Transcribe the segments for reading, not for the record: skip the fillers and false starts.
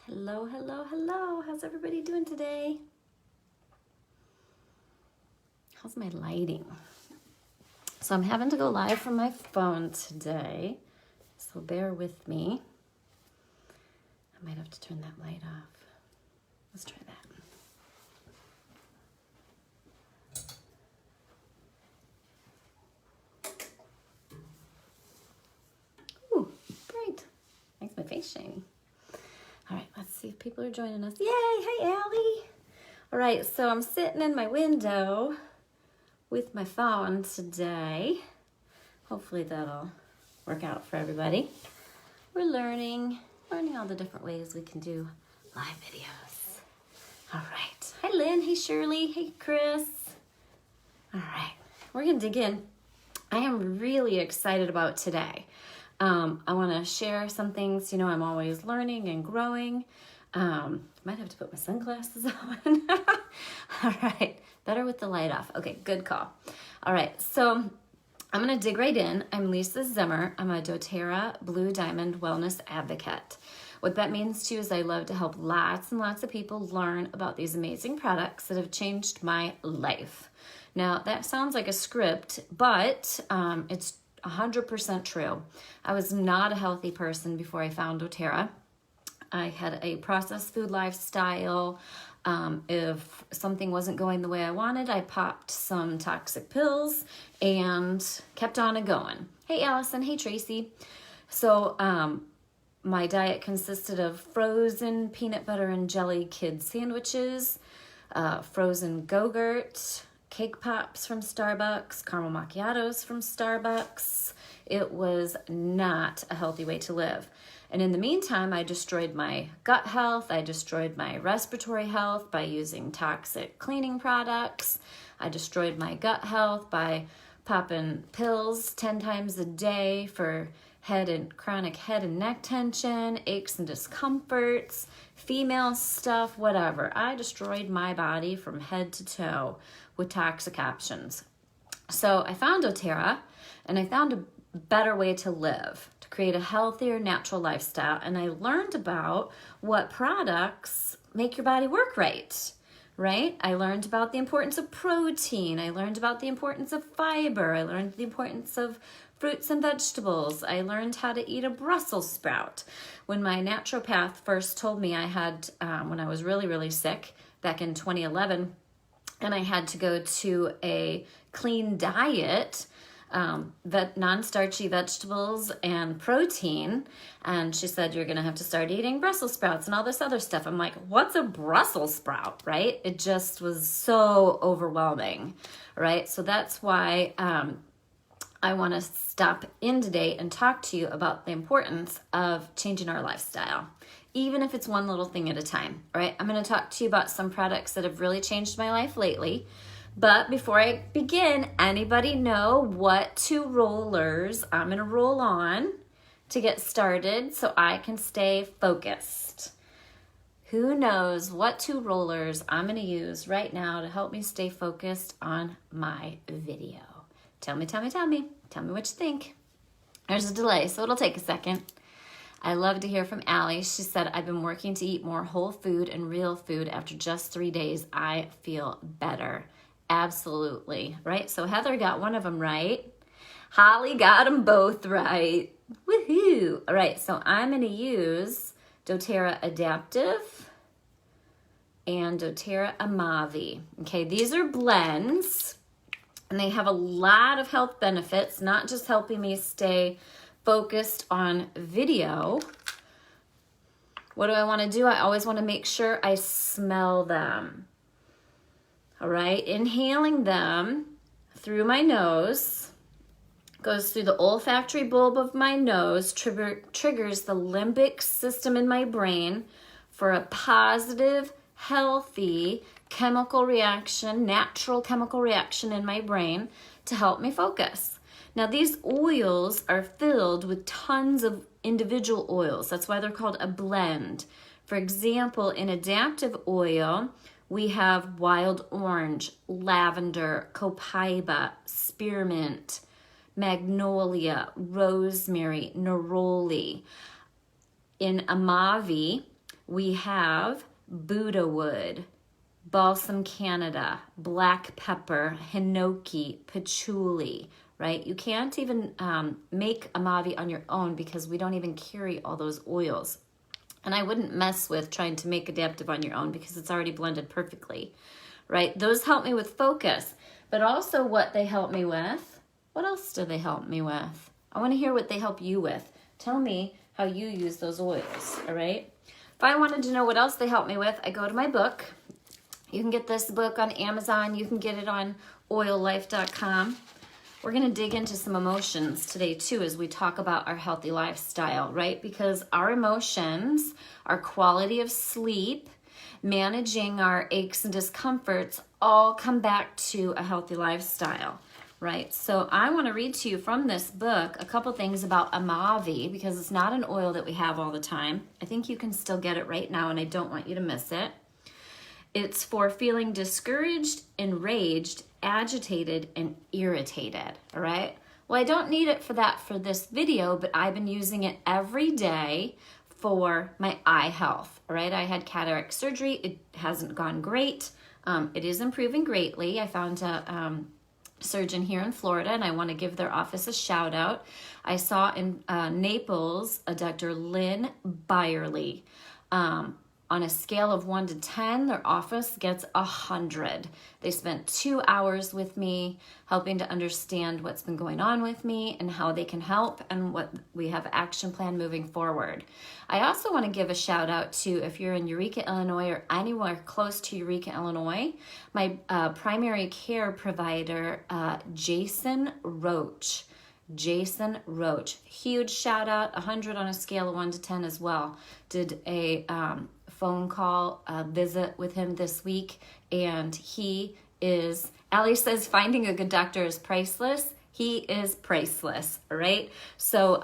Hello, hello, hello. How's everybody doing today? How's my lighting? So I'm having to go live from my phone today, so bear with me. I might have to turn that light off. Let's try that. Ooh, bright. Makes my face shiny. All right, let's see if people are joining us. Yay, hey Allie. All right, so I'm sitting in my window with my phone today. Hopefully that'll work out for everybody. We're learning all the different ways we can do live videos. All right, hi Lynn, hey Shirley, hey Chris. All right, we're gonna dig in. I am really excited about today. I want to share some things. You know, I'm always learning and growing. Might have to put my sunglasses on. All right, better with the light off. Okay, good call. All right, so I'm going to dig right in. I'm Lisa Zimmer. I'm a doTERRA Blue Diamond Wellness Advocate. What that means to you is I love to help lots and lots of people learn about these amazing products that have changed my life. Now, that sounds like a script, but it's 100% true. I was not a healthy person before I found doTERRA. I had a processed food lifestyle. If something wasn't going the way I wanted, I popped some toxic pills and kept on going. Hey Allison, hey Tracy. So my diet consisted of frozen peanut butter and jelly kid sandwiches, frozen Go-Gurt, cake pops from Starbucks, caramel macchiatos from Starbucks. It was not a healthy way to live. And in the meantime, I destroyed my gut health. I destroyed my respiratory health by using toxic cleaning products. I destroyed my gut health by popping pills 10 times a day for chronic head and neck tension, aches and discomforts, female stuff, whatever. I destroyed my body from head to toe with toxic options. So I found doTERRA and I found a better way to live, to create a healthier, natural lifestyle. And I learned about what products make your body work right? I learned about the importance of protein. I learned about the importance of fiber. I learned the importance of fruits and vegetables. I learned how to eat a Brussels sprout. When my naturopath first told me I had, when I was really, really sick back in 2011, and I had to go to a clean diet, non-starchy vegetables and protein. And she said, you're going to have to start eating Brussels sprouts and all this other stuff. I'm like, what's a Brussels sprout, right? It just was so overwhelming, right? So that's why I want to stop in today and talk to you about the importance of changing our lifestyle, even if it's one little thing at a time, all right? I'm going to talk to you about some products that have really changed my life lately. But before I begin, anybody know what 2 rollers I'm going to roll on to get started so I can stay focused? Who knows what 2 rollers I'm going to use right now to help me stay focused on my video? Tell me. Tell me what you think. There's a delay, so it'll take a second. I love to hear from Allie. She said, I've been working to eat more whole food and real food. After just 3 days, I feel better. Absolutely, right? So Heather got one of them right. Holly got them both right. Woohoo! All right, so I'm going to use doTERRA Adaptive and doTERRA Amavi. Okay, these are blends, and they have a lot of health benefits, not just helping me stay focused on video. What do I want to do? I always want to make sure I smell them. All right, inhaling them through my nose, goes through the olfactory bulb of my nose, triggers the limbic system in my brain for a positive, healthy chemical reaction, natural chemical reaction in my brain to help me focus. Now, these oils are filled with tons of individual oils. That's why they're called a blend. For example, in adaptive oil, we have wild orange, lavender, copaiba, spearmint, magnolia, rosemary, neroli. In Amavi, We have Buddha wood, balsam Canada, black pepper, hinoki, patchouli, right? You can't even make Amavi on your own because we don't even carry all those oils. And I wouldn't mess with trying to make adaptive on your own because it's already blended perfectly, right? Those help me with focus, but also what they help me with. What else do they help me with? I want to hear what they help you with. Tell me how you use those oils, all right? If I wanted to know what else they help me with, I go to my book. You can get this book on Amazon. You can get it on oillife.com. We're going to dig into some emotions today too as we talk about our healthy lifestyle, right? Because our emotions, our quality of sleep, managing our aches and discomforts all come back to a healthy lifestyle, right? So I want to read to you from this book a couple things about Amavi because it's not an oil that we have all the time. I think you can still get it right now and I don't want you to miss it. It's for feeling discouraged, enraged, agitated, and irritated, all right? Well, I don't need it for that for this video, but I've been using it every day for my eye health, all right? I had cataract surgery. It hasn't gone great. It is improving greatly. I found a surgeon here in Florida, and I want to give their office a shout out. I saw in Naples a Dr. Lynn Byerly. On a scale of 1 to 10, their office gets 100. They spent 2 hours with me helping to understand what's been going on with me and how they can help and what we have action plan moving forward. I also want to give a shout out to, if you're in Eureka, Illinois or anywhere close to Eureka, Illinois, my primary care provider, Jason Roach. Jason Roach. Huge shout out, 100 on a scale of 1 to 10 as well. Did a phone call visit with him this week, and he is, Allie says, finding a good doctor is priceless. He is priceless, all right? So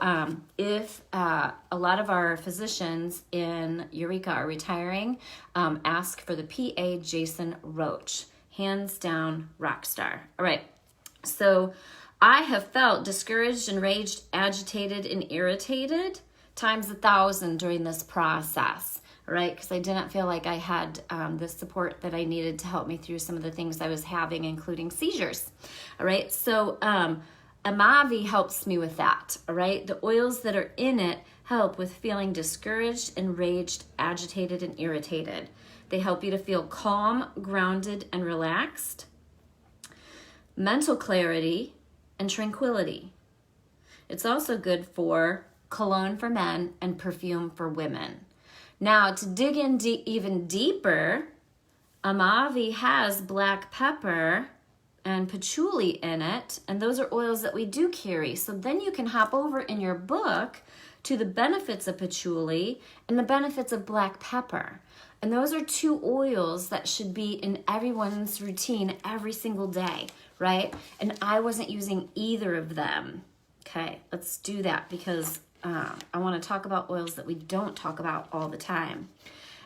if a lot of our physicians in Eureka are retiring, ask for the PA Jason Roach. Hands down, rock star. All right, so I have felt discouraged, enraged, agitated, and irritated times 1,000 during this process, right? Because I didn't feel like I had the support that I needed to help me through some of the things I was having, including seizures, all right? So Amavi helps me with that, all right? The oils that are in it help with feeling discouraged, enraged, agitated, and irritated. They help you to feel calm, grounded, and relaxed, mental clarity, and tranquility. It's also good for cologne for men and perfume for women. Now, to dig in even deeper, Amavi has black pepper and patchouli in it, and those are oils that we do carry. So then you can hop over in your book to the benefits of patchouli and the benefits of black pepper. And those are two oils that should be in everyone's routine every single day, right? And I wasn't using either of them. Okay, let's do that because I want to talk about oils that we don't talk about all the time.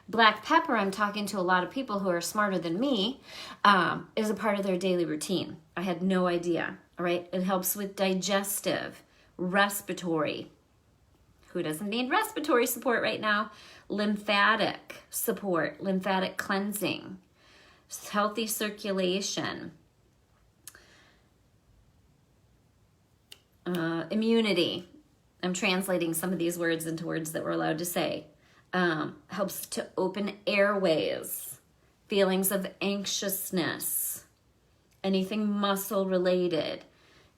Black pepper, I'm talking to a lot of people who are smarter than me, is a part of their daily routine. I had no idea, all right? It helps with digestive, respiratory. Who doesn't need respiratory support right now? Lymphatic support, lymphatic cleansing, healthy circulation, immunity. I'm translating some of these words into words that we're allowed to say. Helps to open airways, feelings of anxiousness, anything muscle related.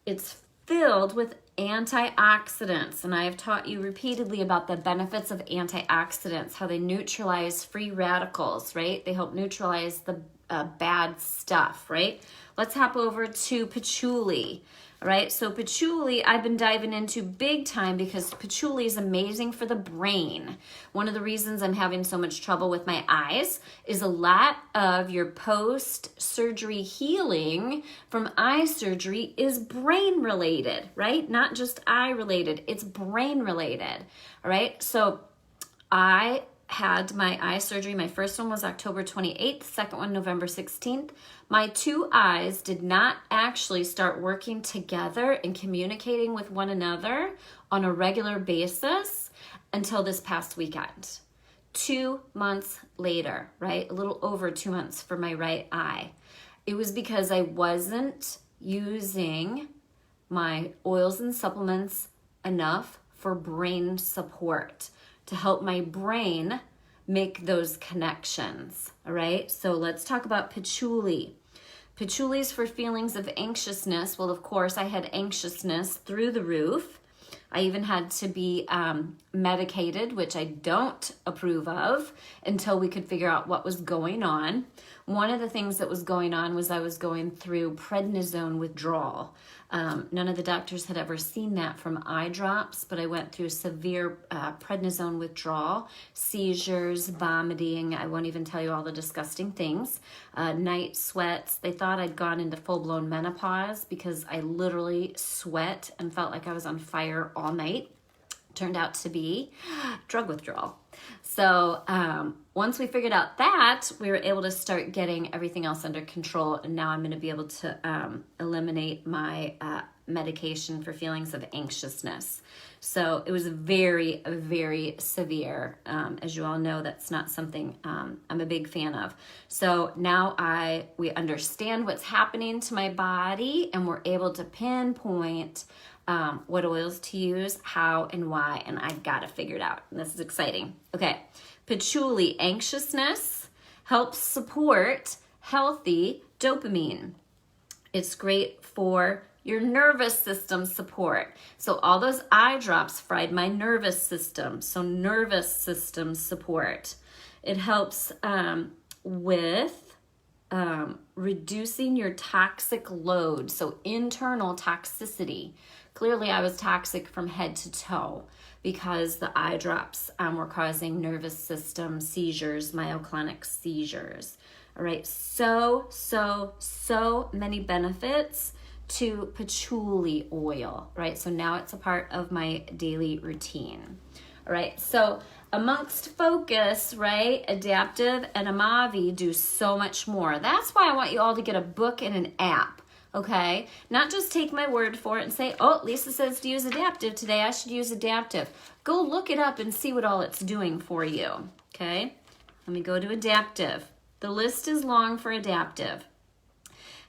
It's filled with antioxidants, and I have taught you repeatedly about the benefits of antioxidants, how they neutralize free radicals, right? They help neutralize the bad stuff, right? Let's hop over to patchouli. All right, so patchouli I've been diving into big time because patchouli is amazing for the brain. One of the reasons I'm having so much trouble with my eyes is a lot of your post-surgery healing from eye surgery is brain related, right? Not just eye related, it's brain related, all right? So I had my eye surgery. My first one was October 28th, second one November 16th. My two eyes did not actually start working together and communicating with one another on a regular basis until this past weekend. 2 months later, right? A little over 2 months for my right eye. It was because I wasn't using my oils and supplements enough for brain support to help my brain make those connections, all right? So let's talk about patchouli. Patchouli is for feelings of anxiousness. Well, of course, I had anxiousness through the roof. I even had to be medicated, which I don't approve of, until we could figure out what was going on. One of the things that was going on was I was going through prednisone withdrawal. None of the doctors had ever seen that from eye drops, but I went through severe prednisone withdrawal, seizures, vomiting. I won't even tell you all the disgusting things. Night sweats. They thought I'd gone into full-blown menopause because I literally sweat and felt like I was on fire all night. Turned out to be drug withdrawal. So once we figured out that, we were able to start getting everything else under control. And now I'm going to be able to eliminate my medication for feelings of anxiousness. So it was very, very severe. As you all know, that's not something I'm a big fan of. So now we understand what's happening to my body, and we're able to pinpoint what oils to use, how and why, and I've got it figured out. And this is exciting. Okay, patchouli, anxiousness, helps support healthy dopamine. It's great for your nervous system support. So all those eye drops fried my nervous system. So nervous system support. It helps with reducing your toxic load. So internal toxicity. Clearly, I was toxic from head to toe because the eye drops were causing nervous system seizures, myoclonic seizures. All right, so many benefits to patchouli oil, right? So now it's a part of my daily routine. All right, so amongst focus, right, adaptive and Amavi do so much more. That's why I want you all to get a book and an app. Okay, not just take my word for it and say, oh, Lisa says to use adaptive today, I should use adaptive. Go look it up and see what all it's doing for you. Okay, let me go to adaptive. The list is long for adaptive.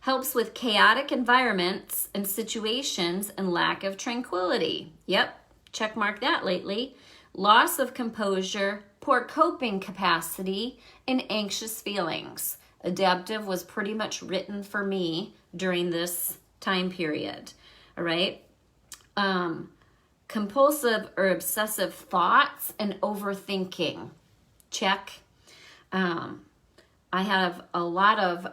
Helps with chaotic environments and situations and lack of tranquility. Yep, check mark that lately. Loss of composure, poor coping capacity, and anxious feelings. Adaptive was pretty much written for me during this time period, all right? Compulsive or obsessive thoughts and overthinking, check. I have a lot of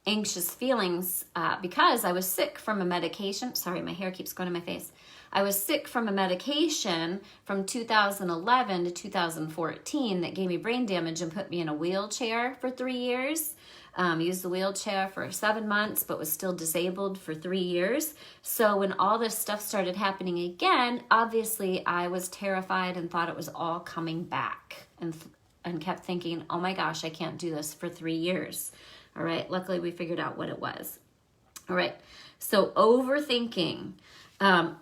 anxious feelings because I was sick from a medication. Sorry, my hair keeps going to my face. I was sick from a medication from 2011 to 2014 that gave me brain damage and put me in a wheelchair for 3 years. Used the wheelchair for 7 months, but was still disabled for 3 years. So when all this stuff started happening again, obviously I was terrified and thought it was all coming back and kept thinking, oh my gosh, I can't do this for 3 years. All right, luckily we figured out what it was. All right, so overthinking,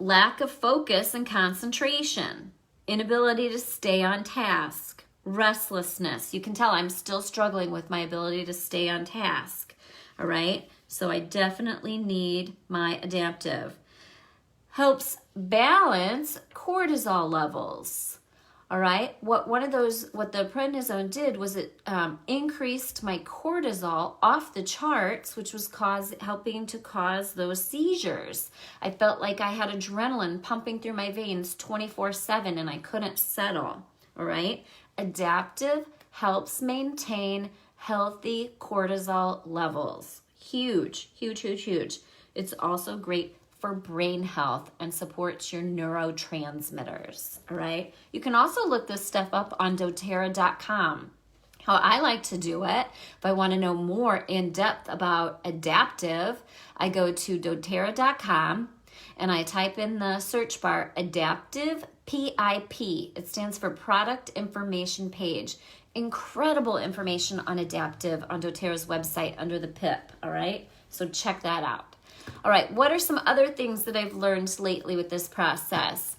lack of focus and concentration, inability to stay on task, restlessness. You can tell I'm still struggling with my ability to stay on task. All right, so I definitely need my adaptive. Helps balance cortisol levels. All right, what the prednisone did was it increased my cortisol off the charts, which was helping to cause those seizures. I felt like I had adrenaline pumping through my veins 24/7 and I couldn't settle. All right, adaptive helps maintain healthy cortisol levels. Huge, huge, huge, huge. It's also great for brain health and supports your neurotransmitters, all right? You can also look this stuff up on doTERRA.com. How I like to do it, if I want to know more in depth about adaptive, I go to doTERRA.com and I type in the search bar adaptive PIP. It stands for Product Information Page. Incredible information on adaptive on doTERRA's website under the PIP, all right? So check that out. All right, what are some other things that I've learned lately with this process?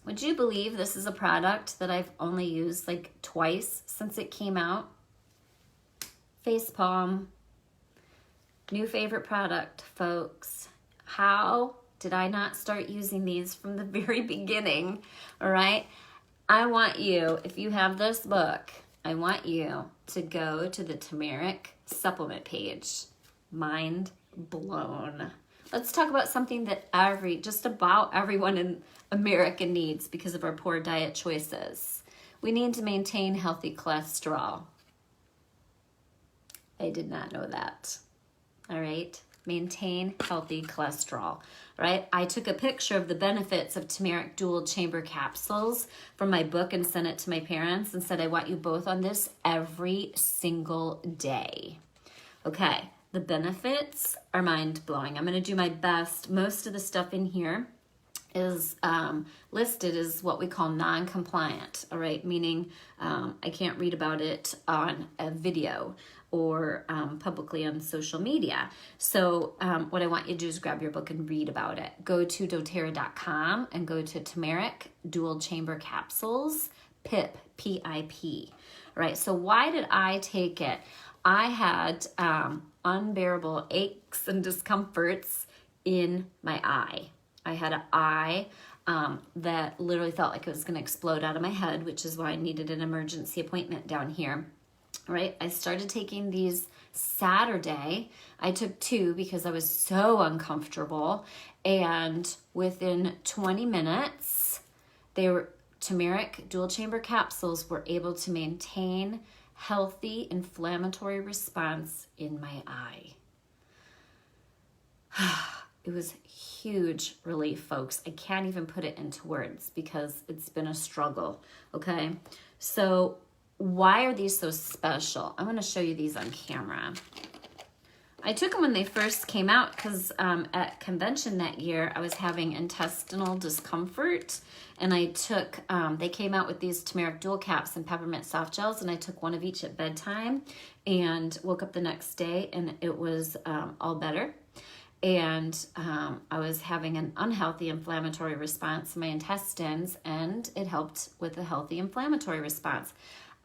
Would you believe this is a product that I've only used like twice since it came out? Facepalm. New favorite product, folks. How did I not start using these from the very beginning? All right. I want you, if you have this book, I want you to go to the turmeric supplement page. Mind blown. Let's talk about something that just about everyone in America needs because of our poor diet choices. We need to maintain healthy cholesterol. I did not know that. All right. Maintain healthy cholesterol, right? I took a picture of the benefits of turmeric dual chamber capsules from my book and sent it to my parents and said, I want you both on this every single day. Okay, the benefits are mind-blowing. I'm going to do my best. Most of the stuff in here is listed as what we call non-compliant, all right? Meaning I can't read about it on a video or publicly on social media. So what I want you to do is grab your book and read about it. Go to doTERRA.com and go to turmeric dual chamber capsules, PIP, P-I-P. All right, so why did I take it? I had unbearable aches and discomforts in my eye. I had an eye that literally felt like it was going to explode out of my head, which is why I needed an emergency appointment down here. Right? I started taking these Saturday. I took 2 because I was so uncomfortable. And within 20 minutes, turmeric dual chamber capsules were able to maintain healthy inflammatory response in my eye. It was huge relief, folks. I can't even put it into words because it's been a struggle, okay? So why are these so special? I'm going to show you these on camera. I took them when they first came out because at convention that year, I was having intestinal discomfort, and I took, they came out with these turmeric dual caps and peppermint soft gels, and I took one of each at bedtime and woke up the next day, and it was all better. And I was having an unhealthy inflammatory response in my intestines, and it helped with a healthy inflammatory response.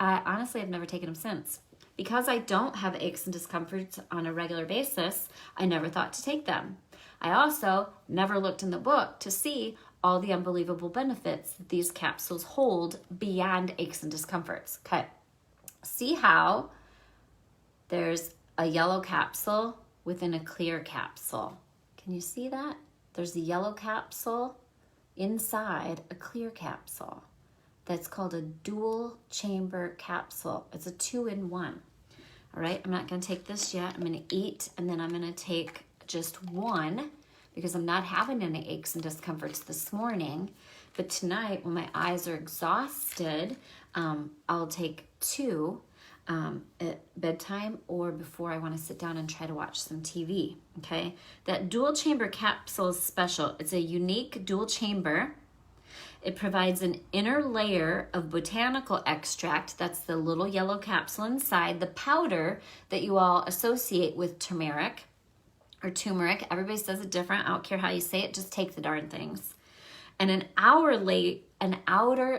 I honestly have never taken them since. Because I don't have aches and discomforts on a regular basis, I never thought to take them. I also never looked in the book to see all the unbelievable benefits that these capsules hold beyond aches and discomforts. Okay, see how there's a yellow capsule within a clear capsule. Can you see that? There's a yellow capsule inside a clear capsule. That's called a dual chamber capsule. It's a 2-in-1. All right, I'm not going to take this yet. I'm going to eat, and then I'm going to take just one because I'm not having any aches and discomforts this morning. But tonight, when my eyes are exhausted, I'll take 2 at bedtime or before I want to sit down and try to watch some TV, okay? That dual chamber capsule is special. It's a unique dual chamber. It provides an inner layer of botanical extract, that's the little yellow capsule inside, the powder that you all associate with turmeric or turmeric. Everybody says it different. I don't care how you say it, just take the darn things. And an outer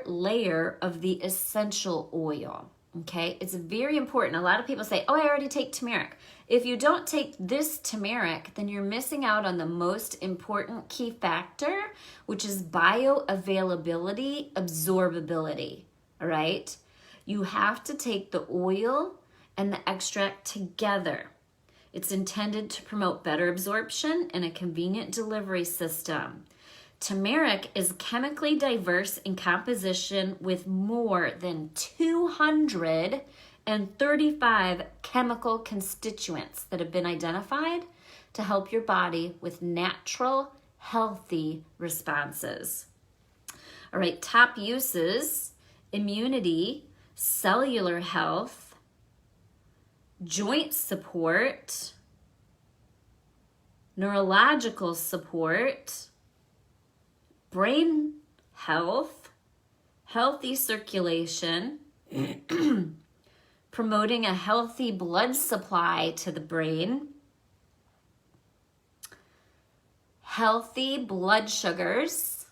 layer of the essential oil. Okay, it's very important. A lot of people say, oh, I already take turmeric. If you don't take this turmeric, then you're missing out on the most important key factor, which is bioavailability, absorbability, all right? You have to take the oil and the extract together. It's intended to promote better absorption and a convenient delivery system. Turmeric is chemically diverse in composition with more than 235 chemical constituents that have been identified to help your body with natural, healthy responses. All right, top uses: immunity, cellular health, joint support, neurological support, brain health, healthy circulation, promoting a healthy blood supply to the brain, healthy blood sugars,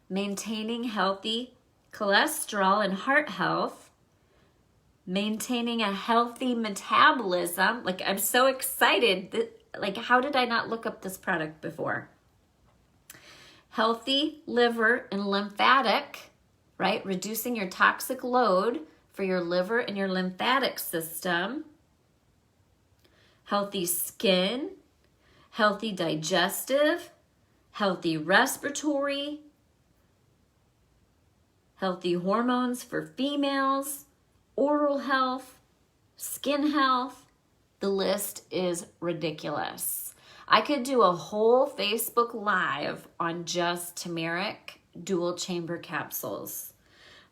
maintaining healthy cholesterol and heart health, maintaining a healthy metabolism. Like, I'm so excited that, like, how did I not look up this product before? Healthy liver and lymphatic, right? Reducing your toxic load for your liver and your lymphatic system. Healthy skin, healthy digestive, healthy respiratory, healthy hormones for females, oral health, skin health. The list is ridiculous. I could do a whole Facebook Live on just turmeric dual chamber capsules.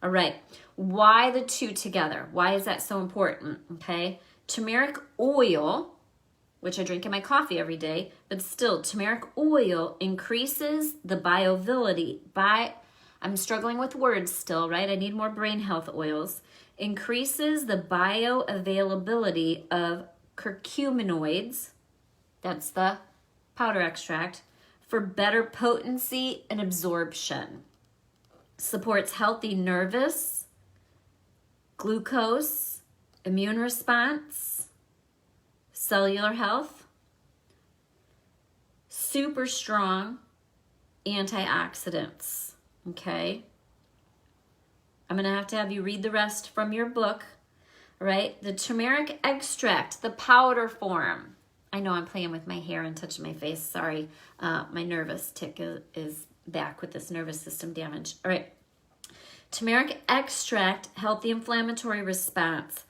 All right, why the two together? Why is that so important? Okay, turmeric oil, which I drink in my coffee every day, but still, turmeric oil increases the bioavailability. I'm struggling with words still, right? I need more brain health oils. Increases the bioavailability of curcuminoids, that's the powder extract, for better potency and absorption. Supports healthy nervous, glucose, immune response, cellular health, super strong antioxidants, okay? I'm going to have you read the rest from your book, right? The turmeric extract, the powder form. I know I'm playing with my hair and touching my face. Sorry, my nervous tick is back with this nervous system damage. All right. Turmeric extract, healthy inflammatory response.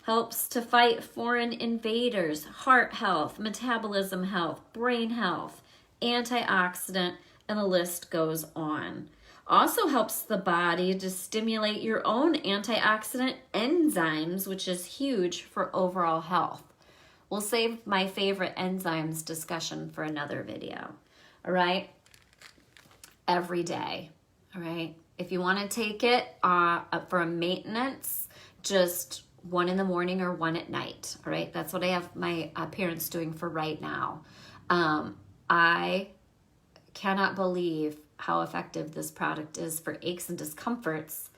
Helps to fight foreign invaders, heart health, metabolism health, brain health, antioxidant, and the list goes on. Also helps the body to stimulate your own antioxidant enzymes, which is huge for overall health. We'll save my favorite enzymes discussion for another video, all right? Every day, all right? If you want to take it for a maintenance, just 1 in the morning or 1 at night, all right? That's what I have my parents doing for right now. I cannot believe how effective this product is for aches and discomforts.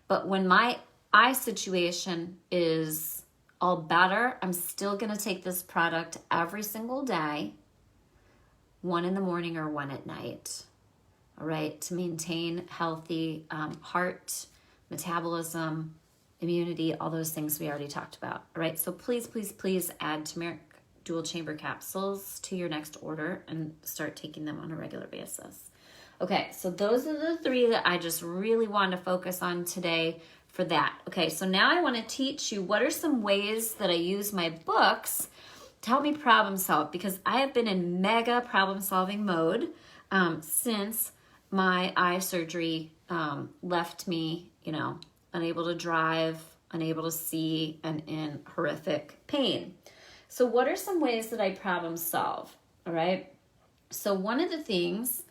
But when my eye situation is all better, I'm still going to take this product every single day, 1 in the morning or 1 at night, all right, to maintain healthy heart, metabolism, immunity, all those things we already talked about, all right? So please, please, please add turmeric dual chamber capsules to your next order and start taking them on a regular basis. Okay, so those are the 3 that I just really want to focus on today for that. Okay, so now I want to teach you what are some ways that I use my books to help me problem solve, because I have been in mega problem solving mode since my eye surgery left me, unable to drive, unable to see, and in horrific pain. So what are some ways that I problem solve, all right? So one of the things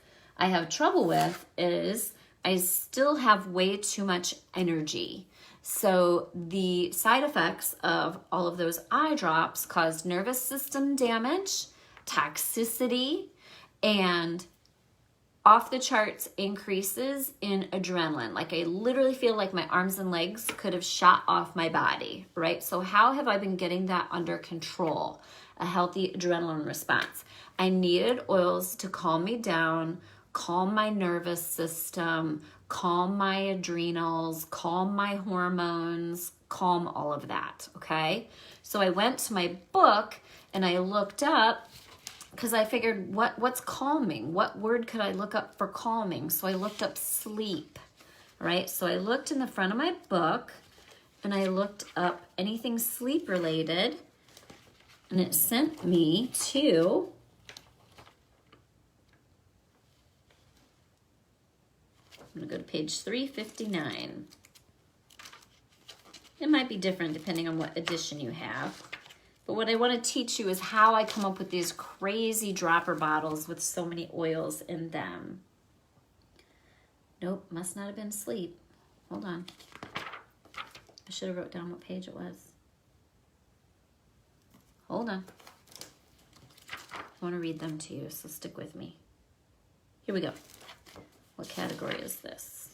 I have trouble with is I still have way too much energy. So the side effects of all of those eye drops caused nervous system damage, toxicity, and off the charts increases in adrenaline. Like, I literally feel like my arms and legs could have shot off my body, right? So how have I been getting that under control? A healthy adrenaline response. I needed oils to calm me down, calm my nervous system, calm my adrenals, calm my hormones, calm all of that, okay? So I went to my book and I looked up, because I figured, what's calming? What word could I look up for calming? So I looked up sleep, right? So I looked in the front of my book and I looked up anything sleep related, and it sent me to I'm going to go to page 359. It might be different depending on what edition you have. But what I want to teach you is how I come up with these crazy dropper bottles with so many oils in them. Nope, must not have been sleep. Hold on. I should have wrote down what page it was. Hold on. I want to read them to you, so stick with me. Here we go. What category is this?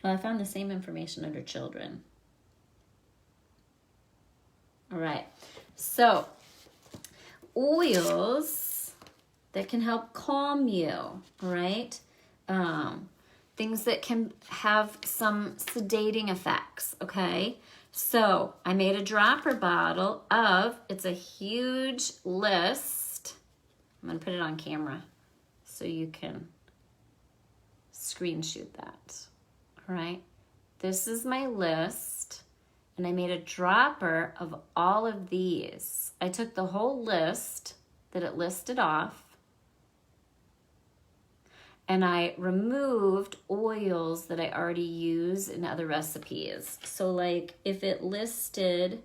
Well, I found the same information under children. All right. So, oils that can help calm you, all right? Things that can have some sedating effects, okay? So, I made a dropper bottle of, it's a huge list. I'm going to put it on camera so you can screenshot that, all right? This is my list, and I made a dropper of all of these. I took the whole list that it listed off, and I removed oils that I already use in other recipes. So like if it listed,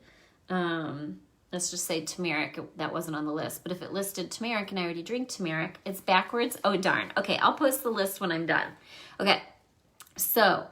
let's just say turmeric, that wasn't on the list, but if it listed turmeric and I already drink turmeric, it's backwards. Oh, darn. Okay, I'll post the list when I'm done. Okay, so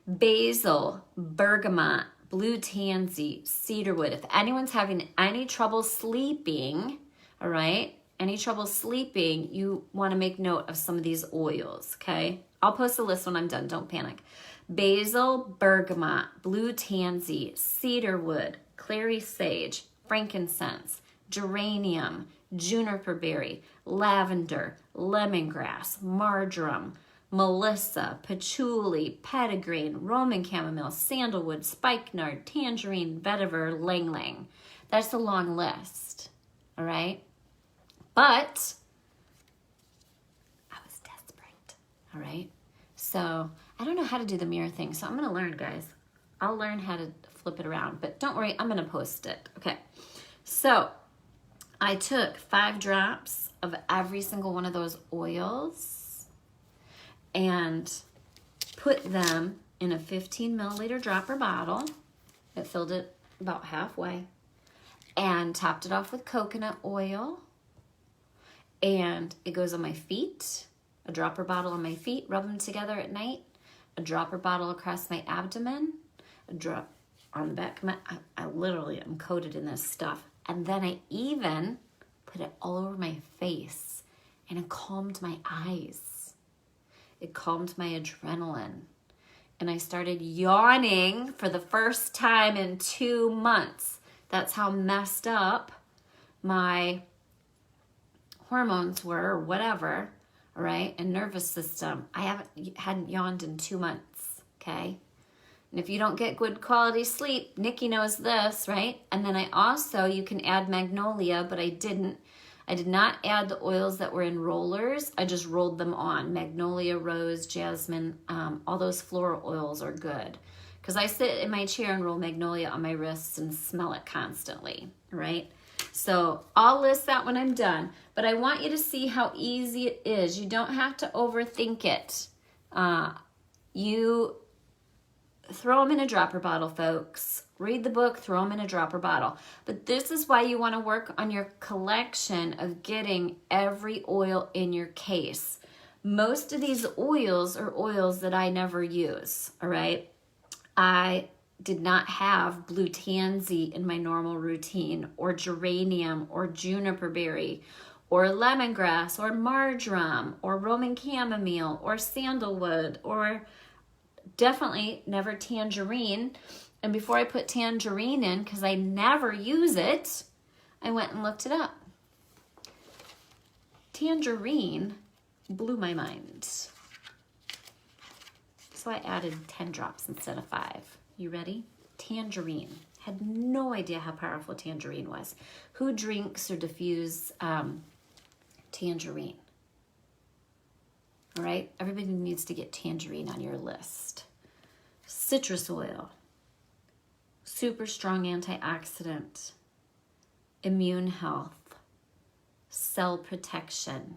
basil, bergamot, blue tansy, cedarwood. If anyone's having any trouble sleeping, all right, any trouble sleeping, you want to make note of some of these oils, okay? I'll post the list when I'm done. Don't panic. Basil, bergamot, blue tansy, cedarwood, clary sage, frankincense, geranium, juniper berry, lavender, lemongrass, marjoram, melissa, patchouli, petitgreen, Roman chamomile, sandalwood, spikenard, tangerine, vetiver, lang lang. That's a long list, all right? But I was desperate, all right? So I don't know how to do the mirror thing, so I'm going to learn, guys. I'll learn how to flip it around, but don't worry, I'm going to post it. Okay, so I took 5 drops of every single one of those oils and put them in a 15 milliliter dropper bottle. It filled it about halfway and topped it off with coconut oil. And it goes on my feet, a dropper bottle on my feet, rub them together at night, a dropper bottle across my abdomen, a drop on the back of my, I literally am coated in this stuff. And then I even put it all over my face, and it calmed my eyes. It calmed my adrenaline. And I started yawning for the first time in 2 months. That's how messed up my hormones were, or whatever, all right, and nervous system. I hadn't yawned in 2 months, okay? And if you don't get good quality sleep, Nikki knows this, right? And then I also, you can add magnolia, but I didn't. I did not add the oils that were in rollers. I just rolled them on. Magnolia, rose, jasmine, all those floral oils are good. Because I sit in my chair and roll magnolia on my wrists and smell it constantly, right? So I'll list that when I'm done, but I want you to see how easy it is. You don't have to overthink it. You throw them in a dropper bottle, folks. Read the book, throw them in a dropper bottle. But this is why you want to work on your collection of getting every oil in your case. Most of these oils are oils that I never use, all right? I did not have blue tansy in my normal routine, or geranium, or juniper berry, or lemongrass, or marjoram, or Roman chamomile, or sandalwood, or definitely never tangerine. And before I put tangerine in, because I never use it, I went and looked it up. Tangerine blew my mind. So I added 10 drops instead of 5. You ready? Tangerine. Had no idea how powerful tangerine was. Who drinks or diffuse tangerine? All right, everybody needs to get tangerine on your list. Citrus oil. Super strong antioxidant. Immune health. Cell protection.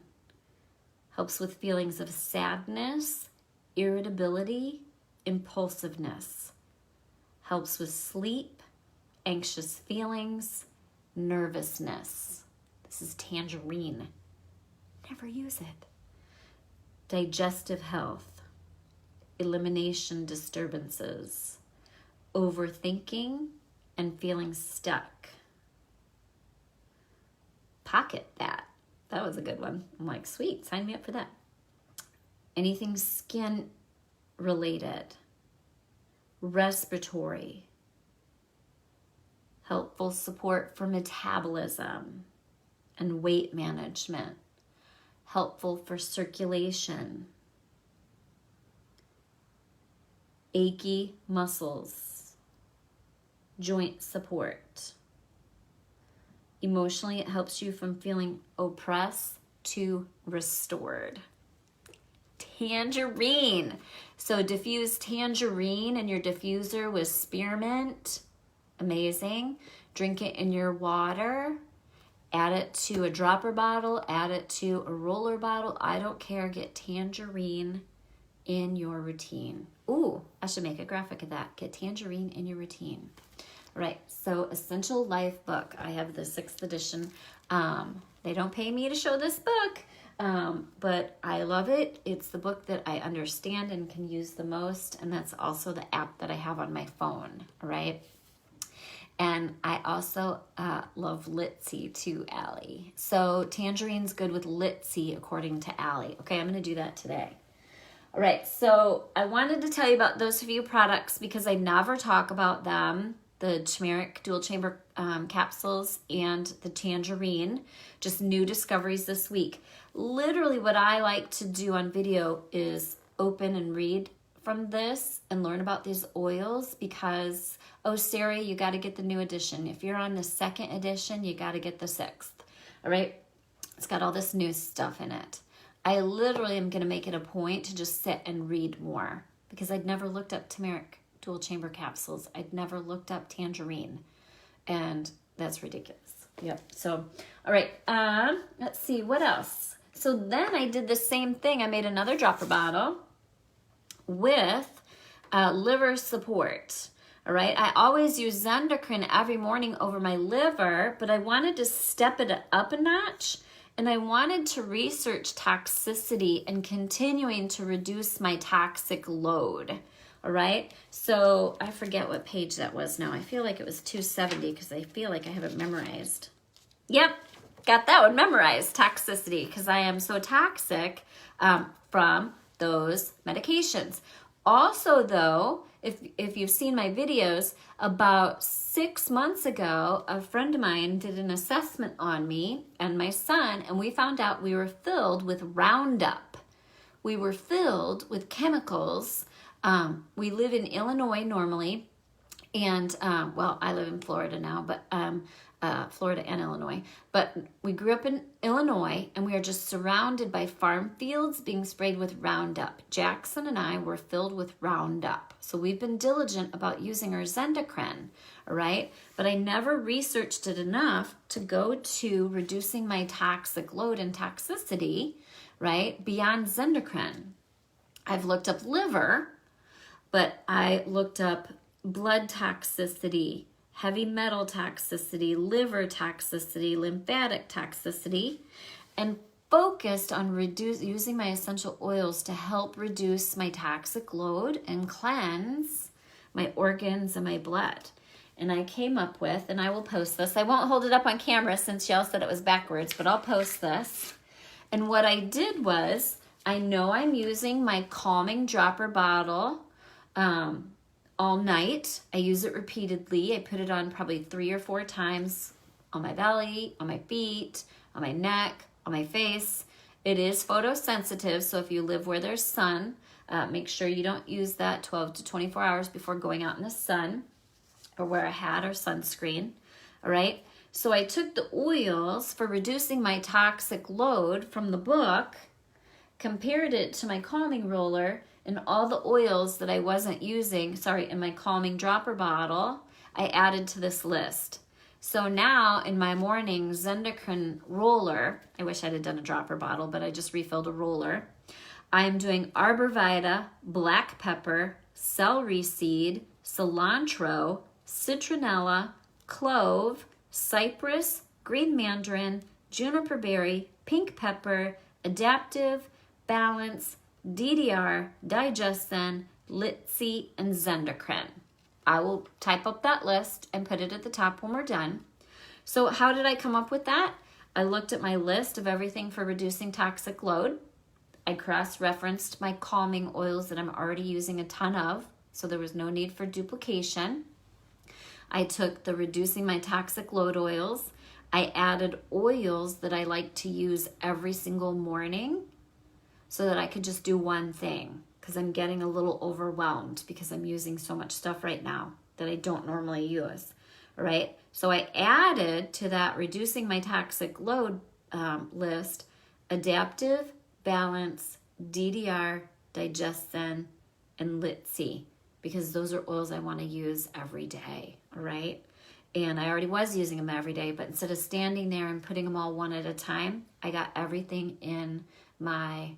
Helps with feelings of sadness, irritability, impulsiveness. Helps with sleep, anxious feelings, nervousness. This is tangerine. Never use it. Digestive health, elimination disturbances, overthinking, and feeling stuck. Pocket that. That was a good one. I'm like, sweet, sign me up for that. anything skin related, respiratory, helpful support for metabolism and weight management, helpful for circulation, achy muscles, joint support. Emotionally, it helps you from feeling oppressed to restored. Tangerine. So diffuse tangerine in your diffuser with spearmint. Amazing. Drink it in your water. Add it to a dropper bottle. Add it to a roller bottle. I don't care. Get tangerine in your routine. Ooh, I should make a graphic of that. Get tangerine in your routine. All right, so Essential Life book. I have the 6th edition. They don't pay me to show this book, but I love it. It's the book that I understand and can use the most, and that's also the app that I have on my phone, all right? And I also love Litzy too, Allie. So Tangerine's good with Litzy, according to Allie. Okay, I'm going to do that today. All right, so I wanted to tell you about those few products because I never talk about them. The Turmeric dual chamber capsules and the Tangerine, just new discoveries this week. Literally what I like to do on video is open and read from this and learn about these oils because, oh, Sarah, you got to get the new edition. If you're on the 2nd edition, you got to get the 6th, all right? It's got all this new stuff in it. I literally am going to make it a point to just sit and read more because I'd never looked up turmeric dual chamber capsules. I'd never looked up Tangerine, and that's ridiculous. Yep. So, all right. Let's see what else. So then I did the same thing. I made another dropper bottle with liver support. All right. I always use Zendocrine every morning over my liver, but I wanted to step it up a notch. And I wanted to research toxicity and continuing to reduce my toxic load. All right, so I forget what page that was now. I feel like it was 270 because I feel like I have it memorized. Yep, got that one memorized, toxicity, because I am so toxic from those medications. Also, though, if you've seen my videos, about 6 months ago, a friend of mine did an assessment on me and my son, and we found out we were filled with Roundup. We were filled with chemicals. We live in Illinois normally, and well, I live in Florida now, but Florida and Illinois. But we grew up in Illinois, and we are just surrounded by farm fields being sprayed with Roundup. Jackson and I were filled with Roundup. So we've been diligent about using our Zendocrine, all right? But I never researched it enough to go to reducing my toxic load and toxicity, right, beyond Zendocrine. I've looked up liver, but I looked up blood toxicity, heavy metal toxicity, liver toxicity, lymphatic toxicity, and focused on using my essential oils to help reduce my toxic load and cleanse my organs and my blood. And I came up with, and I will post this. I won't hold it up on camera since y'all said it was backwards, but I'll post this. And what I did was, I know I'm using my calming dropper bottle all night. I use it repeatedly. I put it on probably 3 or 4 times on my belly, on my feet, on my neck, on my face. It is photosensitive, so if you live where there's sun, make sure you don't use that 12 to 24 hours before going out in the sun, or wear a hat or sunscreen, all right? So I took the oils for reducing my toxic load from the book, compared it to my calming roller, and all the oils that I wasn't using, in my calming dropper bottle, I added to this list. So now in my morning Zendocrine roller, I wish I'd have done a dropper bottle, but I just refilled a roller. I'm doing arborvitae, black pepper, celery seed, cilantro, citronella, clove, cypress, green mandarin, juniper berry, pink pepper, adaptive, balance, DDR, digestin, Litzy, and Zendocrine. I will type up that list and put it at the top when we're done. So how did I come up with that? I looked at my list of everything for reducing toxic load. I cross-referenced my calming oils that I'm already using a ton of, so there was no need for duplication. I took the reducing my toxic load oils. I added oils that I like to use every single morning so that I could just do one thing, because I'm getting a little overwhelmed because I'm using so much stuff right now that I don't normally use, all right? So I added to that reducing my toxic load list, Adaptive, Balance, DDR, Digestin, and Litsi, because those are oils I want to use every day, all right? And I already was using them every day, but instead of standing there and putting them all one at a time, I got everything in my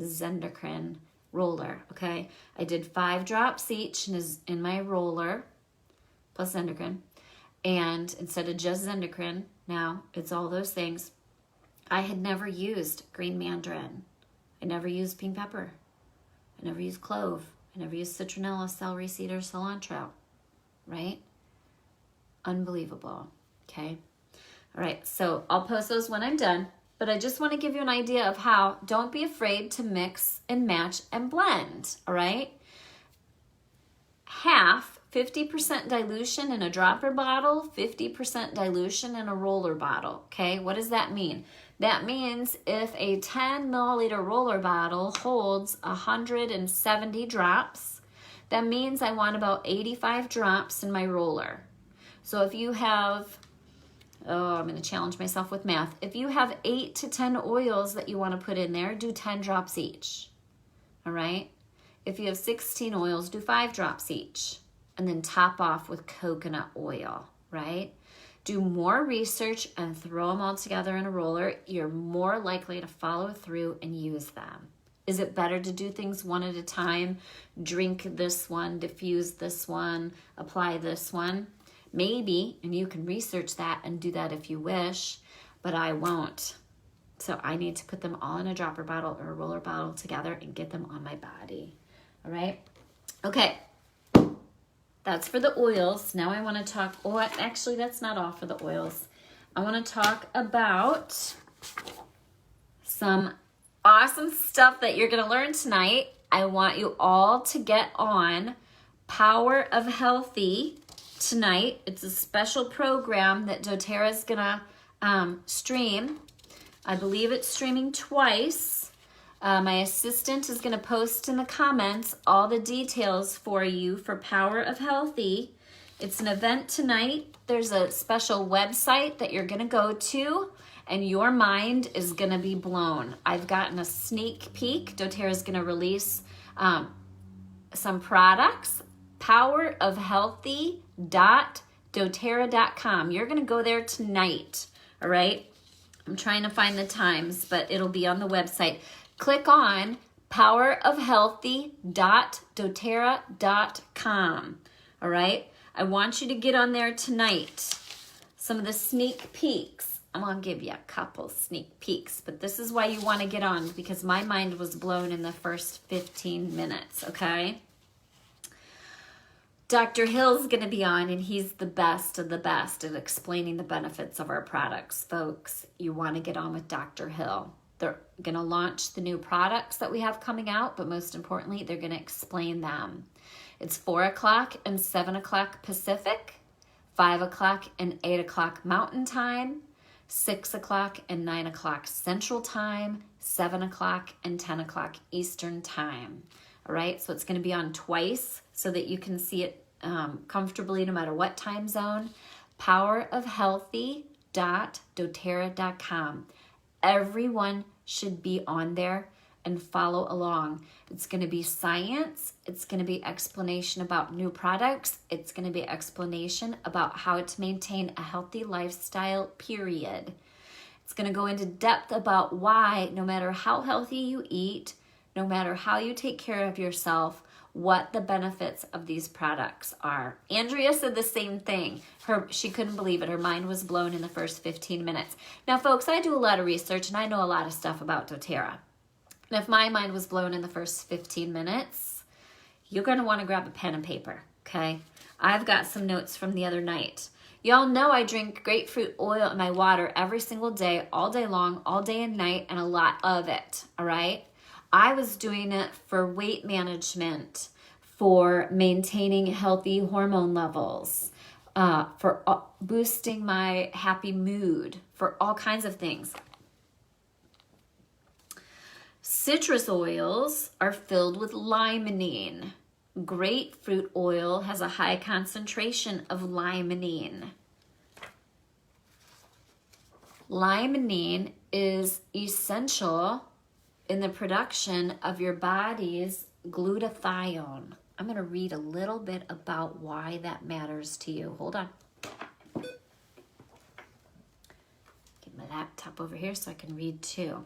Zendocrine roller, okay? I did 5 drops each in my roller, plus Zendocrine. And instead of just Zendocrine, now it's all those things. I had never used green mandarin. I never used pink pepper. I never used clove. I never used citronella, celery seed, or cilantro, right? Unbelievable, okay? All right, so I'll post those when I'm done, but I just want to give you an idea of how, don't be afraid to mix and match and blend, all right? 50% dilution in a dropper bottle, 50% dilution in a roller bottle, okay? What does that mean? That means if a 10 milliliter roller bottle holds 170 drops, that means I want about 85 drops in my roller. So if you have, I'm going to challenge myself with math. If you have 8 to 10 oils that you want to put in there, do 10 drops each, all right? If you have 16 oils, do 5 drops each, and then top off with coconut oil, right? Do more research and throw them all together in a roller. You're more likely to follow through and use them. Is it better to do things one at a time? Drink this one, diffuse this one, apply this one? Maybe, and you can research that and do that if you wish, but I won't. So I need to put them all in a dropper bottle or a roller bottle together and get them on my body. All right? Okay. That's for the oils. Now I want to talk, actually that's not all for the oils. I want to talk about some awesome stuff that you're going to learn tonight. I want you all to get on Power of Healthy tonight. It's a special program that doTERRA is going to stream. I believe it's streaming twice. My assistant is going to post in the comments all the details for you for Power of Healthy. It's an event tonight. There's a special website that you're going to go to, and your mind is going to be blown. I've gotten a sneak peek. doTERRA is going to release some products. powerofhealthy.doterra.com. You're going to go there tonight, all right? I'm trying to find the times, but it'll be on the website. Click on powerofhealthy.doterra.com, all right? I want you to get on there tonight. Some of the sneak peeks. I'm going to give you a couple sneak peeks, but this is why you want to get on, because my mind was blown in the first 15 minutes, okay? Dr. Hill's going to be on, and he's the best of the best at explaining the benefits of our products, folks. You want to get on with Dr. Hill. They're going to launch the new products that we have coming out, but most importantly, they're going to explain them. It's 4 o'clock and 7 o'clock Pacific, 5 o'clock and 8 o'clock Mountain Time, 6 o'clock and 9 o'clock Central Time, 7 o'clock and 10 o'clock Eastern Time. All right, so it's going to be on twice so that you can see it comfortably no matter what time zone. powerofhealthy.doterra.com. Everyone should be on there and follow along. It's going to be science. It's going to be explanation about new products. It's going to be explanation about how to maintain a healthy lifestyle, period. It's going to go into depth about why, no matter how healthy you eat, no matter how you take care of yourself, what the benefits of these products are. Andrea said the same thing. She couldn't believe it. Her mind was blown in the first 15 minutes. Now, folks, I do a lot of research, and I know a lot of stuff about doTERRA. And if my mind was blown in the first 15 minutes, you're going to want to grab a pen and paper, okay? I've got some notes from the other night. Y'all know I drink grapefruit oil in my water every single day, all day long, all day and night, and a lot of it, all right? I was doing it for weight management, for maintaining healthy hormone levels, for boosting my happy mood, for all kinds of things. Citrus oils are filled with limonene. Grapefruit oil has a high concentration of limonene. Limonene is essential in the production of your body's glutathione. I'm going to read a little bit about why that matters to you. Hold on. Get my laptop over here so I can read too.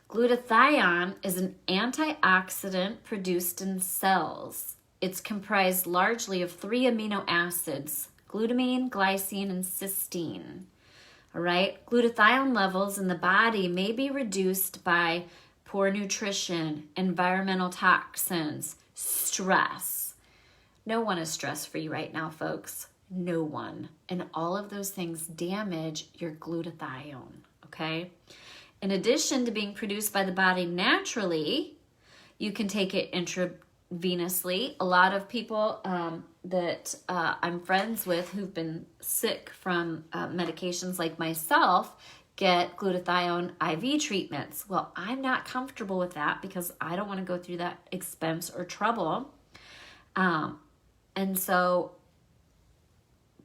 Glutathione is an antioxidant produced in cells. It's comprised largely of 3 amino acids, glutamine, glycine, and cysteine. All right, glutathione levels in the body may be reduced by poor nutrition, environmental toxins, stress. No one is stress-free right now, folks. No one. And all of those things damage your glutathione, okay? In addition to being produced by the body naturally, you can take it intravenously. A lot of people that I'm friends with who've been sick from medications like myself get glutathione IV treatments. Well, I'm not comfortable with that because I don't want to go through that expense or trouble. And so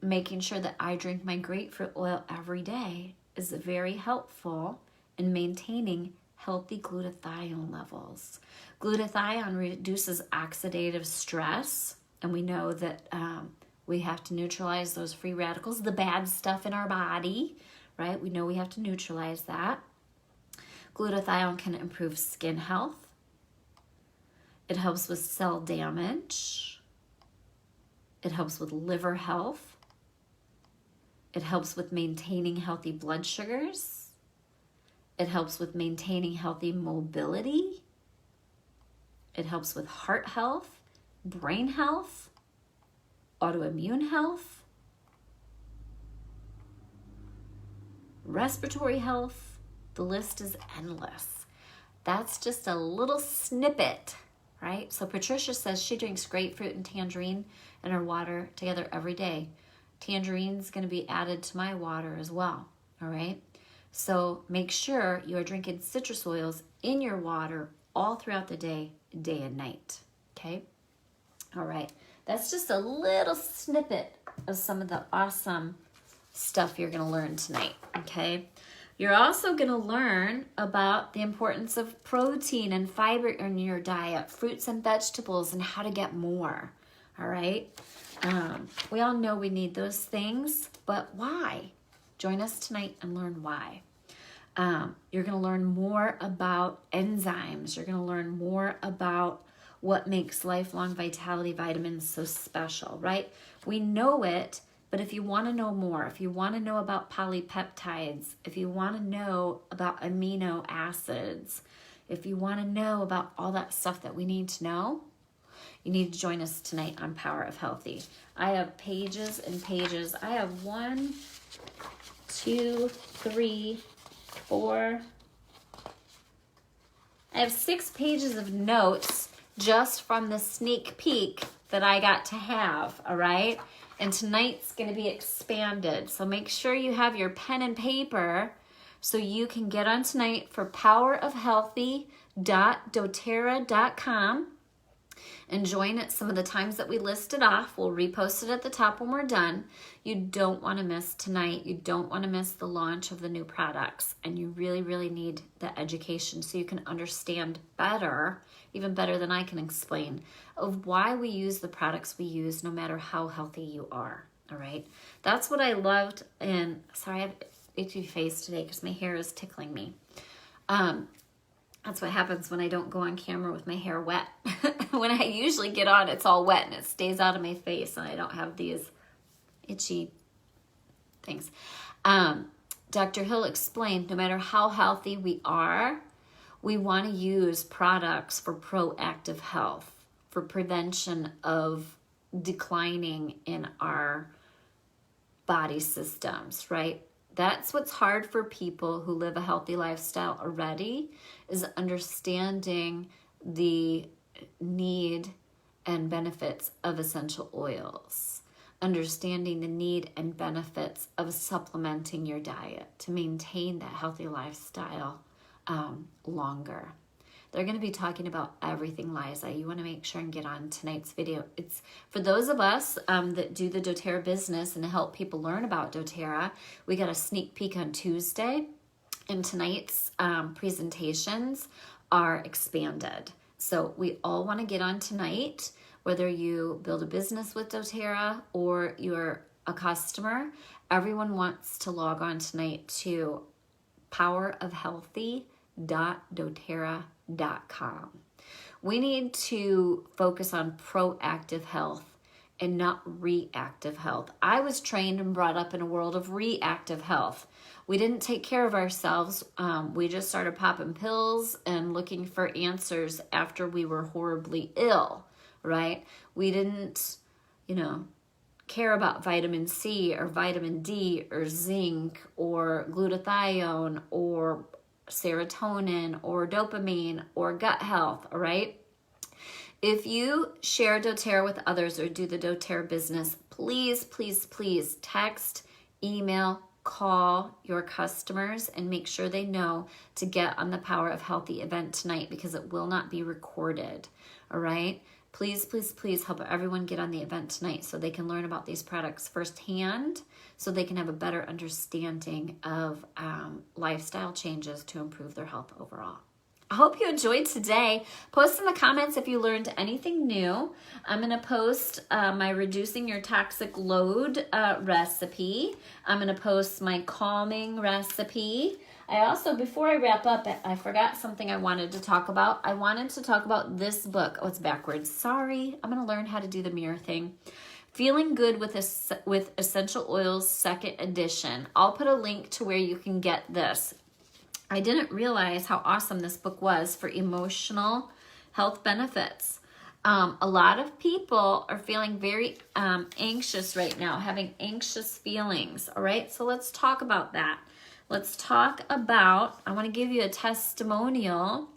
making sure that I drink my grapefruit oil every day is very helpful in maintaining healthy glutathione levels. Glutathione reduces oxidative stress, and we know that we have to neutralize those free radicals, the bad stuff in our body, right? We know we have to neutralize that. Glutathione can improve skin health. It helps with cell damage. It helps with liver health. It helps with maintaining healthy blood sugars. It helps with maintaining healthy mobility. It helps with heart health, brain health, autoimmune health, respiratory health. The list is endless. That's just a little snippet, right? So Patricia says she drinks grapefruit and tangerine in her water together every day. Tangerine's going to be added to my water as well, all right? So make sure you are drinking citrus oils in your water all throughout the day, day and night, okay? All right, that's just a little snippet of some of the awesome stuff you're going to learn tonight, okay? You're also going to learn about the importance of protein and fiber in your diet, fruits and vegetables, and how to get more, all right? We all know we need those things, but why? Join us tonight and learn why. You're going to learn more about enzymes. You're going to learn more about what makes lifelong vitality vitamins so special, right? We know it, but if you want to know more, if you want to know about polypeptides, if you want to know about amino acids, if you want to know about all that stuff that we need to know, you need to join us tonight on Power of Healthy. I have pages and pages. I have 1, 2, 3, 4. I have 6 pages of notes just from the sneak peek that I got to have, all right? And tonight's going to be expanded. So make sure you have your pen and paper so you can get on tonight for powerofhealthy.doTERRA.com and join at some of the times that we listed off. We'll repost it at the top when we're done. You don't want to miss tonight. You don't want to miss the launch of the new products. And you really, really need the education so you can understand better, even better than I can explain, of why we use the products we use no matter how healthy you are. All right? That's what I loved. And sorry, I have itchy face today because my hair is tickling me. That's what happens when I don't go on camera with my hair wet. When I usually get on, it's all wet and it stays out of my face and I don't have these itchy things. Dr. Hill explained, no matter how healthy we are, we want to use products for proactive health, for prevention of declining in our body systems, right? That's what's hard for people who live a healthy lifestyle already, is understanding the need and benefits of essential oils, understanding the need and benefits of supplementing your diet to maintain that healthy lifestyle longer. They're going to be talking about everything, Liza. You want to make sure and get on tonight's video. It's for those of us that do the doTERRA business and to help people learn about doTERRA. We got a sneak peek on Tuesday, and tonight's presentations are expanded. So we all want to get on tonight, whether you build a business with doTERRA or you're a customer. Everyone wants to log on tonight to powerofhealthy.doTERRA.com. We need to focus on proactive health and not reactive health. I was trained and brought up in a world of reactive health. We didn't take care of ourselves. We just started popping pills and looking for answers after we were horribly ill, right? We didn't, care about vitamin C or vitamin D or zinc or glutathione or serotonin or dopamine or gut health, all right? If you share doTERRA with others or do the doTERRA business, please, please, please text, email, call your customers and make sure they know to get on the Power of Healthy event tonight, because it will not be recorded, all right? Please, please, please help everyone get on the event tonight so they can learn about these products firsthand, so they can have a better understanding of lifestyle changes to improve their health overall. I hope you enjoyed today. Post in the comments if you learned anything new. I'm going to post my Reducing Your Toxic Load recipe. I'm going to post my calming recipe. I also, before I wrap up, I forgot something I wanted to talk about. I wanted to talk about this book. Oh, it's backwards. Sorry. I'm going to learn how to do the mirror thing. Feeling Good with Essential Oils, 2nd edition. I'll put a link to where you can get this. I didn't realize how awesome this book was for emotional health benefits. A lot of people are feeling very anxious right now, having anxious feelings. All right, so let's talk about that. Let's talk about, I want to give you a testimonial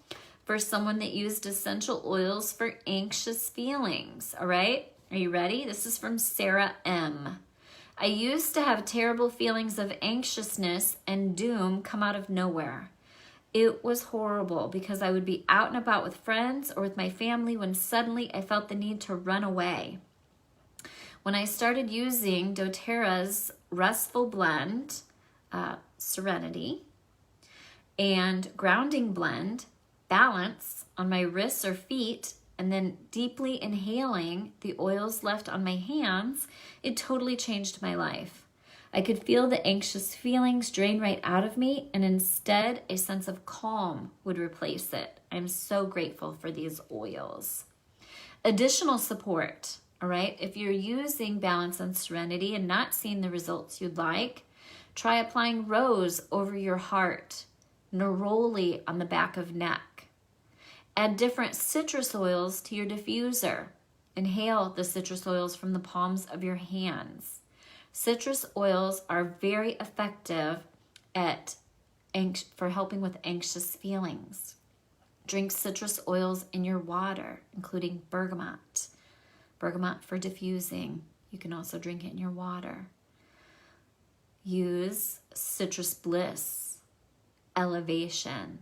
for someone that used essential oils for anxious feelings. All right, are you ready? This is from Sarah M. I used to have terrible feelings of anxiousness and doom come out of nowhere. It was horrible because I would be out and about with friends or with my family when suddenly I felt the need to run away. When I started using doTERRA's Restful Blend, Serenity, and Grounding Blend, Balance, on my wrists or feet, and then deeply inhaling the oils left on my hands, it totally changed my life. I could feel the anxious feelings drain right out of me, and instead a sense of calm would replace it. I'm so grateful for these oils. Additional support, all right? If you're using Balance and Serenity and not seeing the results you'd like, try applying rose over your heart, neroli on the back of neck. Add different citrus oils to your diffuser. Inhale the citrus oils from the palms of your hands. Citrus oils are very effective for helping with anxious feelings. Drink citrus oils in your water, including bergamot. Bergamot for diffusing. You can also drink it in your water. Use Citrus Bliss, Elevation,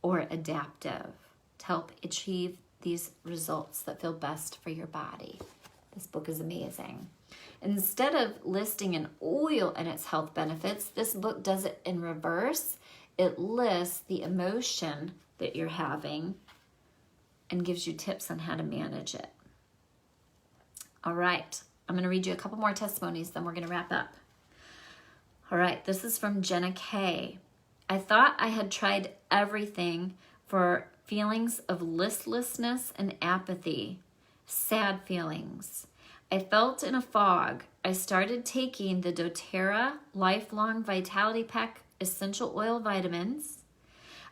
or Adaptive to help achieve these results that feel best for your body. This book is amazing. Instead of listing an oil and its health benefits, this book does it in reverse. It lists the emotion that you're having and gives you tips on how to manage it. All right, I'm going to read you a couple more testimonies, then we're going to wrap up. All right, this is from Jenna K. I thought I had tried everything for feelings of listlessness and apathy, sad feelings. I felt in a fog. I started taking the doTERRA Lifelong Vitality Pack essential oil vitamins.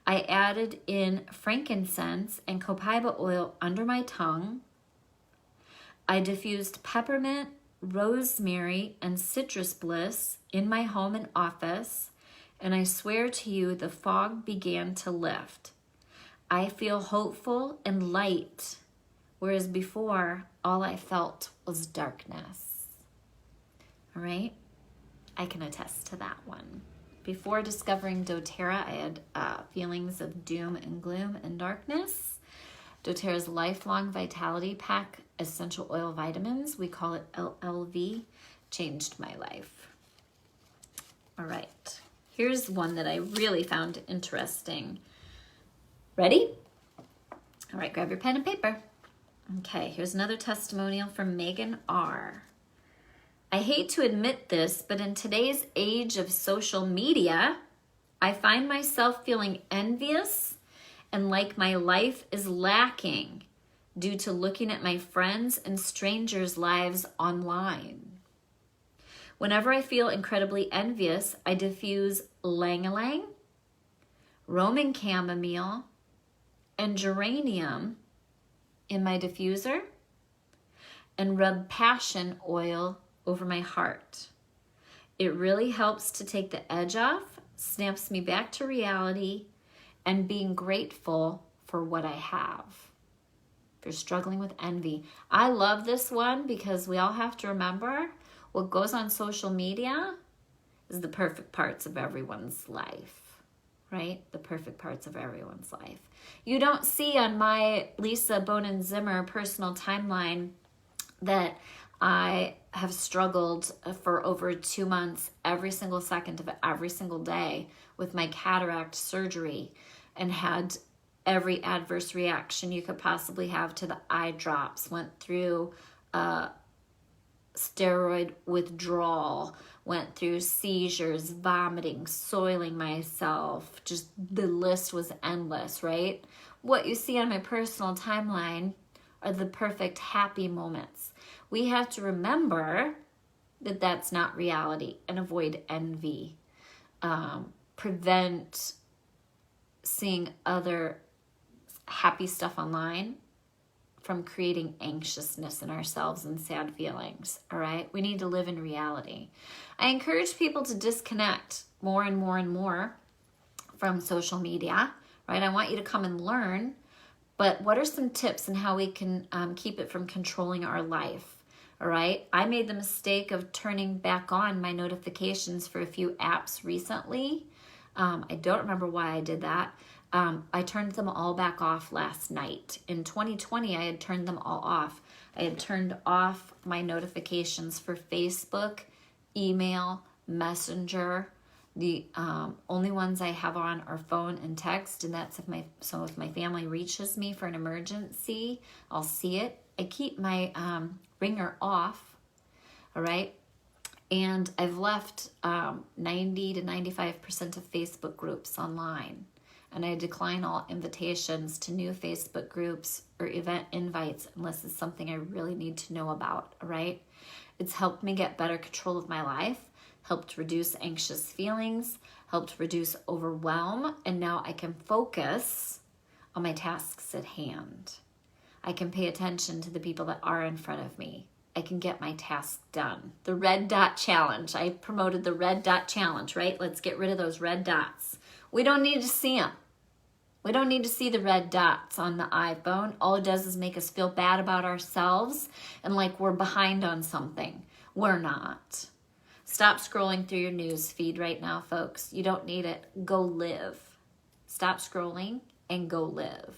I added in frankincense and copaiba oil under my tongue. I diffused peppermint, rosemary and citrus bliss in my home and office, and I swear to you the fog began to lift. I feel hopeful and light, whereas before all I felt was darkness. All right? I can attest to that one. Before discovering doTERRA, I had feelings of doom and gloom and darkness. doTERRA's Lifelong Vitality Pack Essential Oil Vitamins, we call it LLV, changed my life. All right, here's one that I really found interesting. Ready? All right, grab your pen and paper. Okay, here's another testimonial from Megan R. I hate to admit this, but in today's age of social media, I find myself feeling envious and like my life is lacking due to looking at my friends and strangers' lives online. Whenever I feel incredibly envious, I diffuse ylang-ylang, Roman chamomile, and geranium in my diffuser and rub passion oil over my heart. It really helps to take the edge off, snaps me back to reality, and being grateful for what I have. If you're struggling with envy, I love this one because we all have to remember what goes on social media is the perfect parts of everyone's life, right? The perfect parts of everyone's life. You don't see on my Lisa Zimmer personal timeline that I have struggled for over 2 months, every single second of every single day with my cataract surgery and had every adverse reaction you could possibly have to the eye drops, went through steroid withdrawal, went through seizures, vomiting, soiling myself. Just the list was endless, right? What you see on my personal timeline are the perfect happy moments. We have to remember that that's not reality and avoid envy. Prevent seeing other happy stuff online from creating anxiousness in ourselves and sad feelings, all right? We need to live in reality. I encourage people to disconnect more and more and more from social media, right? I want you to come and learn, but what are some tips on how we can keep it from controlling our life? All right, I made the mistake of turning back on my notifications for a few apps recently. I don't remember why I did that. I turned them all back off last night. In 2020, I had turned them all off. I had turned off my notifications for Facebook, email, Messenger. The only ones I have on are phone and text, and that's if my family reaches me for an emergency, I'll see it. I keep my ringer off, all right? And I've left 90 to 95% of Facebook groups online. And I decline all invitations to new Facebook groups or event invites unless it's something I really need to know about, all right? It's helped me get better control of my life, helped reduce anxious feelings, helped reduce overwhelm, and now I can focus on my tasks at hand. I can pay attention to the people that are in front of me. I can get my task done. The red dot challenge. I promoted the red dot challenge, right? Let's get rid of those red dots. We don't need to see them. We don't need to see the red dots on the iPhone. All it does is make us feel bad about ourselves and like we're behind on something. We're not. Stop scrolling through your news feed right now, folks. You don't need it. Go live. Stop scrolling and go live.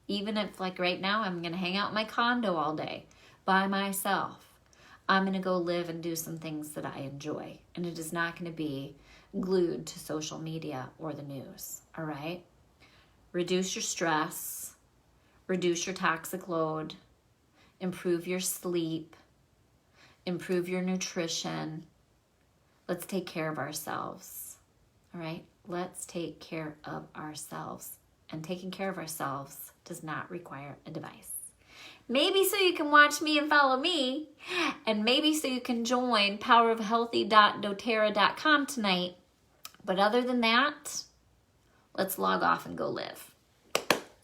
Even if, like right now, I'm going to hang out in my condo all day by myself, I'm going to go live and do some things that I enjoy. And it is not going to be glued to social media or the news, all right? Reduce your stress, reduce your toxic load, improve your sleep, improve your nutrition. Let's take care of ourselves, all right? Let's take care of ourselves. And taking care of ourselves does not require a device. Maybe so you can watch me and follow me, and maybe so you can join powerofhealthy.doterra.com tonight. But other than that, let's log off and go live.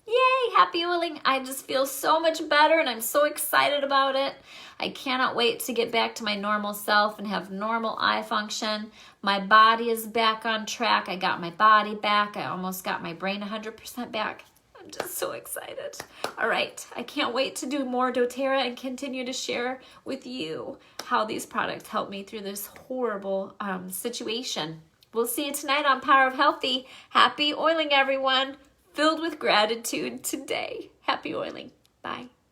Yay, happy oiling. I just feel so much better and I'm so excited about it. I cannot wait to get back to my normal self and have normal eye function. My body is back on track. I got my body back. I almost got my brain 100% back. I'm just so excited. All right, I can't wait to do more doTERRA and continue to share with you how these products help me through this horrible situation. We'll see you tonight on Power of Healthy. Happy oiling, everyone. Filled with gratitude today. Happy oiling. Bye.